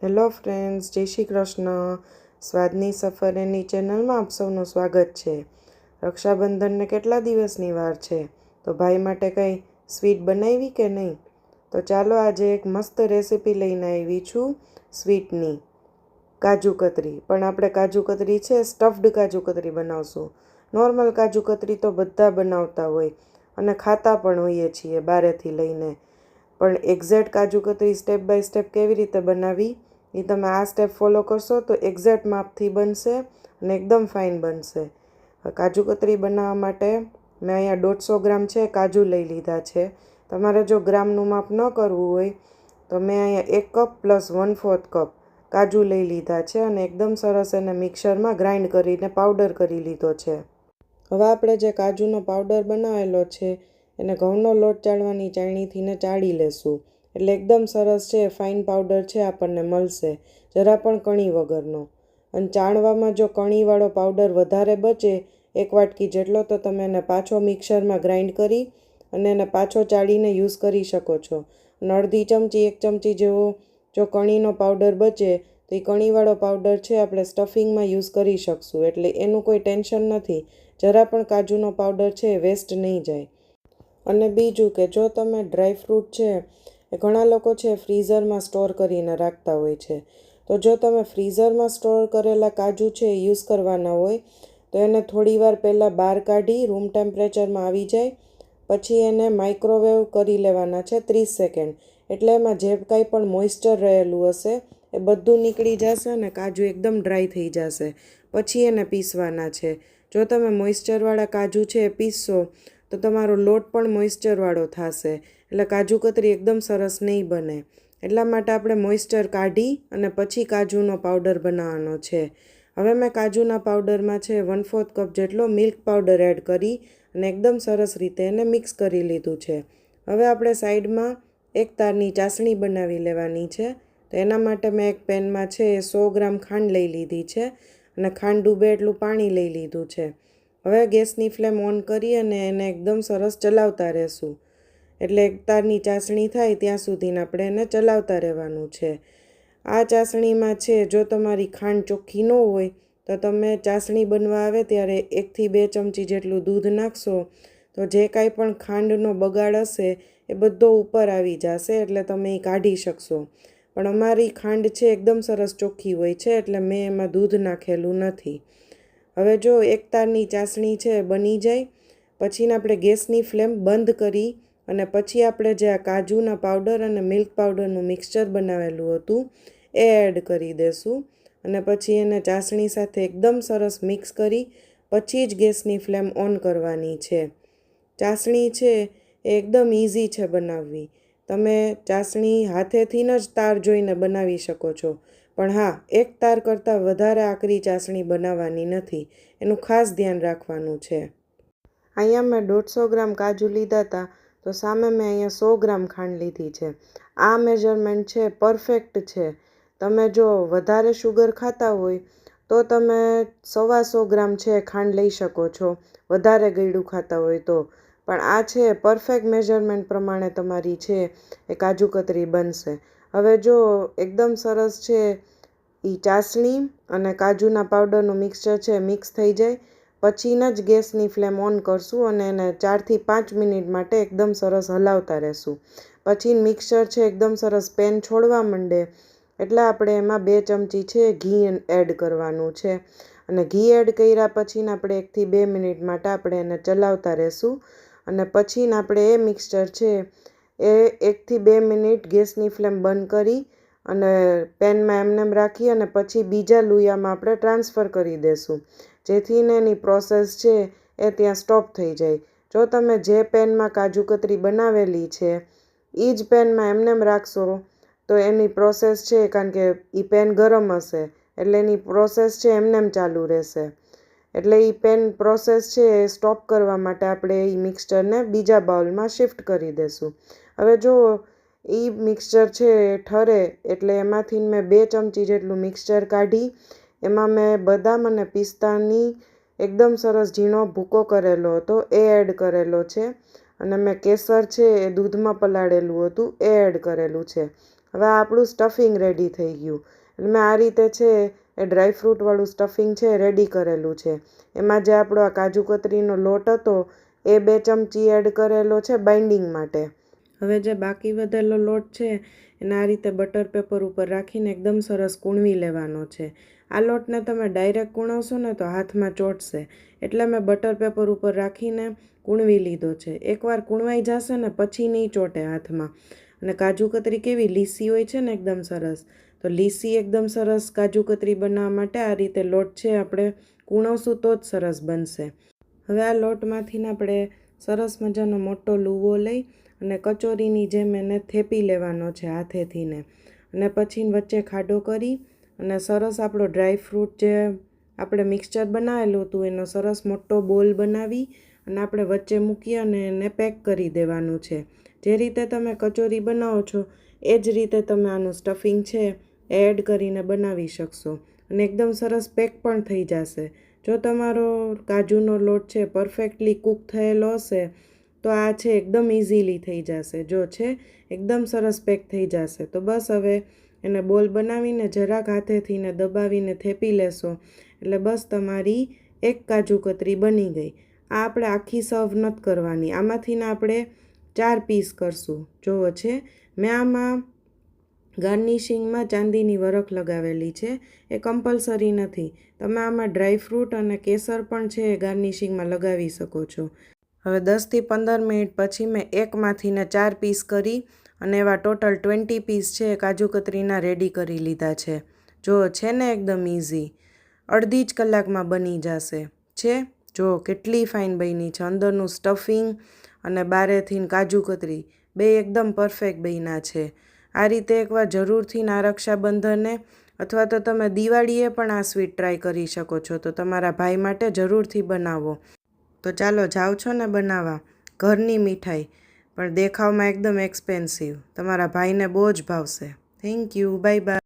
Hello friends, જય શ્રી કૃષ્ણ. સ્વાદની સફર એની ચેનલમાં આપ સૌનું સ્વાગત છે. રક્ષાબંધનને કેટલા દિવસની વાર છે, તો ભાઈ માટે કંઈ સ્વીટ બનાવી કે નહીં? તો ચાલો આજે એક મસ્ત રેસીપી લઈને આવી છું સ્વીટની, કાજુ કતરી. પણ આપણે કાજુ કતરી છે સ્ટફ્ડ કાજુ કતરી બનાવશું. નોર્મલ કાજુ કતરી તો બધા બનાવતા હોય અને ખાતા પણ હોઈએ છીએ બારેથી લઈને. પણ exact kaju katli step by step કેવી રીતે બનાવી એ તમે આ સ્ટેપ ફોલો કરશો તો એક્ઝેક્ટ માપથી બનશે અને એકદમ ફાઇન બનશે. કાજુ કતરી બનાવવા માટે મેં અહીંયા 150 ગ્રામ છે કાજુ લઈ લીધા છે. તમારે જો ગ્રામનું માપ ન કરવું હોય તો મેં અહીંયા 1 કપ પ્લસ 1/4 કપ કાજુ લઈ લીધા છે અને એકદમ સરસ એને મિક્સરમાં ગ્રાઇન્ડ કરીને પાવડર કરી લીધો છે. હવે આપણે જે કાજુનો પાવડર બનાવેલો છે એને ઘઉંનો લોટ ચાળવાની ચાળણીથી ને ચાળી લેશું. એટલે એકદમ સરસ છે ફાઇન પાવડર છે આપણને મળશે, જરા પણ કણી વગરનો. અને ચાળવામાં જો કણીવાળો પાવડર વધારે બચે 1 વાટકી જેટલો, તો તમે એને પાછો મિક્સરમાં ગ્રાઇન્ડ કરી અને એને પાછો ચાળીને યુઝ કરી શકો છો. અને અડધી ચમચી 1 ચમચી જેવો જો કણીનો પાવડર બચે તો એ કણીવાળો પાવડર છે આપણે સ્ટફિંગમાં યુઝ કરી શકશું. એટલે એનું કોઈ ટેન્શન નથી, જરા પણ કાજુનો પાવડર છે વેસ્ટ નહીં જાય. અને બીજું કે જો તમે ડ્રાયફ્રૂટ છે એ ઘણા લોકો છે ફ્રીઝરમાં સ્ટોર કરીને રાખતા હોય છે. તો જો તમે ફ્રીઝરમાં સ્ટોર કરેલા કાજુ છે યુઝ કરવાના હોય તો એને થોડીવાર પહેલાં બહાર કાઢી રૂમ ટેમ્પરેચરમાં આવી જાય પછી એને માઇક્રોવેવ કરી લેવાના છે 30 સેકન્ડ. એટલે એમાં જે કાંઈ પણ મોઇસ્ચર રહેલું હશે એ બધું નીકળી જશે અને કાજુ એકદમ ડ્રાય થઈ જશે. પછી એને પીસવાના છે. જો તમે મોઇસ્ચરવાળા કાજુ છે એ પીસશો તો તમારો લોટ પણ મોઇસ્ચરવાળો થશે, એટલે કાજુ કતરી એકદમ સરસ નહીં બને. એટલા માટે આપણે મોઇસ્ચર કાઢી અને પછી કાજુનો પાવડર બનાવવાનો છે. હવે મેં કાજુના પાવડરમાં છે 1/4 કપ જેટલો મિલ્ક પાવડર એડ કરી અને એકદમ સરસ રીતે એને મિક્સ કરી લીધું છે. હવે આપણે સાઈડમાં એક તારની ચાસણી બનાવી લેવાની છે. તો એના માટે મેં એક પેનમાં છે 100 ગ્રામ ખાંડ લઈ લીધી છે અને ખાંડ ડૂબે એટલું પાણી લઈ લીધું છે. હવે ગેસની ફ્લેમ ઓન કરી અને એને એકદમ સરસ ચલાવતા રહેશું. એટલે એક તારની ચાસણી થાય ત્યાં સુધીને આપણે એને ચલાવતા રહેવાનું છે. આ ચાસણીમાં છે જો તમારી ખાંડ ચોખ્ખી ન હોય તો તમે ચાસણી બનવા આવે ત્યારે 1 થી 2 ચમચી જેટલું દૂધ નાખશો તો જે કાંઈ પણ ખાંડનો બગાડ હશે એ બધો ઉપર આવી જશે, એટલે તમે એ કાઢી શકશો. પણ અમારી ખાંડ છે એકદમ સરસ ચોખ્ખી હોય છે એટલે મેં એમાં દૂધ નાખેલું નથી. હવે જો એક તારની ચાસણી છે બની જાય પછીને આપણે ગેસની ફ્લેમ બંધ કરી અને પછી આપણે જે આ કાજુના પાવડર અને મિલ્ક પાવડરનું મિક્સચર બનાવેલું હતું એ એડ કરી દેશું અને પછી એને ચાસણી સાથે એકદમ સરસ મિક્સ કરી પછી જ ગેસની ફ્લેમ ઓન કરવાની છે. ચાસણી છે એ એકદમ ઇઝી છે બનાવવી. તમે ચાસણી હાથેથી જ તાર જોઈને બનાવી શકો છો. પણ હા, 1 તાર કરતાં વધારે આકરી ચાસણી બનાવવાની નથી, એનું ખાસ ધ્યાન રાખવાનું છે. અહીંયા મેં 150 ગ્રામ કાજુ લીધા હતા તો સામે મેં અહીંયા 100 ગ્રામ ખાંડ લીધી છે. આ મેજરમેન્ટ છે પરફેક્ટ છે. તમે જો વધારે શુગર ખાતા હોય તો તમે 125 ગ્રામ છે ખાંડ લઈ શકો છો, વધારે ગળ્યું ખાતા હોય તો. પણ આ છે પરફેક્ટ મેજરમેન્ટ પ્રમાણે તમારી છે એ કાજુ કતરી બનશે. હવે જો એકદમ સરસ છે એ ચાસણી અને કાજુના પાવડરનું મિક્સચર છે મિક્સ થઈ જાય પછીને જ ગેસની ફ્લેમ ઓન કરશું અને એને 4 થી 5 મિનિટ માટે એકદમ સરસ હલાવતા રહેશું. પછી મિક્સચર છે એકદમ સરસ પેન છોડવા માંડે એટલે આપણે એમાં 2 ચમચી છે ઘી એડ કરવાનું છે અને ઘી એડ કર્યા પછીને આપણે 1 થી 2 મિનિટ માટે આપણે એને ચલાવતા રહેશું અને પછીને આપણે એ મિક્સચર છે એ 1 થી 2 મિનિટ ગેસની ફ્લેમ બંધ કરી અને પેનમાં એમનેમ રાખી અને પછી બીજા લુયામાં આપણે ટ્રાન્સફર કરી દઈશું, જેથીને એની પ્રોસેસ છે એ ત્યાં સ્ટોપ થઈ જાય. જો તમે જે પેનમાં કાજુ કતરી બનાવેલી છે એ જ પેનમાં એમનેમ રાખશો તો એની પ્રોસેસ છે, કારણ કે એ પેન ગરમ હશે એટલે એની પ્રોસેસ છે એમનેમ ચાલુ રહેશે. એટલે એ પેન પ્રોસેસ છે એ સ્ટોપ કરવા માટે આપણે એ મિક્સચરને બીજા બાઉલમાં શિફ્ટ કરી દઈશું. હવે જો એ મિક્સચર છે એ ઠરે એટલે એમાંથી મેં 2 ચમચી જેટલું મિક્સચર કાઢી એમાં મેં બદામ અને પિસ્તાની એકદમ સરસ ઝીણો ભૂકો કરેલો હતો એ એડ કરેલો છે અને મેં કેસર છે એ દૂધમાં પલાળેલું હતું એ એડ કરેલું છે. હવે આપણું સ્ટફિંગ રેડી થઈ ગયું. એટલે મેં આ રીતે છે એ ડ્રાયફ્રૂટવાળું સ્ટફિંગ છે રેડી કરેલું છે. એમાં જે આપણો આ કાજુ કતરીનો લોટ હતો એ 2 ચમચી એડ કરેલો છે બાઇન્ડિંગ માટે. હવે જે બાકી વધેલો લોટ છે એને આ રીતે બટર પેપર ઉપર રાખીને એકદમ સરસ કૂણવી લેવાનો છે. આ લોટને તમે ડાયરેક્ટ કૂણવશો ને તો હાથમાં ચોંટશે, એટલે મેં બટર પેપર ઉપર રાખીને કૂણવી લીધો છે. એકવાર કૂણવાઈ જશે ને પછી નહીં ચોંટે હાથમાં. અને કાજુ કતરી કેવી લીસી હોય છે ને એકદમ સરસ, તો લીસી એકદમ સરસ કાજુ કતરી બનાવવા માટે આ રીતે લોટ છે આપણે કૂણવશું તો જ સરસ બનશે. હવે આ લોટમાંથી આપણે સરસ મજાનો મોટો લુવો લઈ અને કચોરીની જેમ એને થેપી લેવાનો છે હાથેથીને. અને પછી વચ્ચે ખાડો કરી અને સરસ આપણો ડ્રાયફ્રૂટ જે આપણે મિક્સચર બનાવેલું હતું એનો સરસ મોટો બોલ બનાવી અને આપણે વચ્ચે મૂકી અને એને પેક કરી દેવાનું છે. જે રીતે તમે કચોરી બનાવો છો એ જ રીતે તમે આનું સ્ટફિંગ છે એ એડ કરીને બનાવી શકશો અને એકદમ સરસ પેક પણ થઈ જશે. જો તમારો કાજુનો લોટ છે પરફેક્ટલી કૂક થયેલો હશે તો આ છે એકદમ ઇઝીલી થઈ જશે. જો છે એકદમ સરસ પેક થઈ જશે. તો બસ હવે એને બોલ બનાવીને જરાક હાથેથીને દબાવીને થેપી લેશો એટલે બસ તમારી એક કાજુ કતરી બની ગઈ. આ આપણે આખી સર્વ નથી કરવાની, આમાંથીને આપણે 4 પીસ કરશું. જુઓ છે મેં આમાં ગાર્નિશિંગમાં ચાંદીની વરખ લગાવેલી છે, એ કમ્પલસરી નથી. તમે આમાં ડ્રાયફ્રૂટ અને કેસર પણ છે એ ગાર્નિશિંગમાં લગાવી શકો છો. હવે 10થી 15 મિનિટ પછી મેં એકમાંથીને 4 પીસ કરી અને એવા ટોટલ 20 પીસ છે કાજુ કતરીના રેડી કરી લીધા છે. જો છે ને એકદમ ઇઝી, અડધી જ કલાકમાં બની જશે. છે જો કેટલી ફાઇન બની છે, અંદરનું સ્ટફિંગ અને બારેથી કાજુ કતરી બે એકદમ પરફેક્ટ બન્યા છે. આ રીતે એકવાર જરૂરથી આ રક્ષાબંધને અથવા તો તમે દિવાળીએ પણ આ સ્વીટ ટ્રાય કરી શકો છો. તો તમારા ભાઈ માટે જરૂરથી બનાવો. તો ચાલો જાઓ છો ને બનાવવા. ઘરની મીઠાઈ પણ દેખાવમાં એકદમ એક્સપેન્સિવ. તમારા ભાઈને બહુ જ ભાવશે. Thank you. Bye by.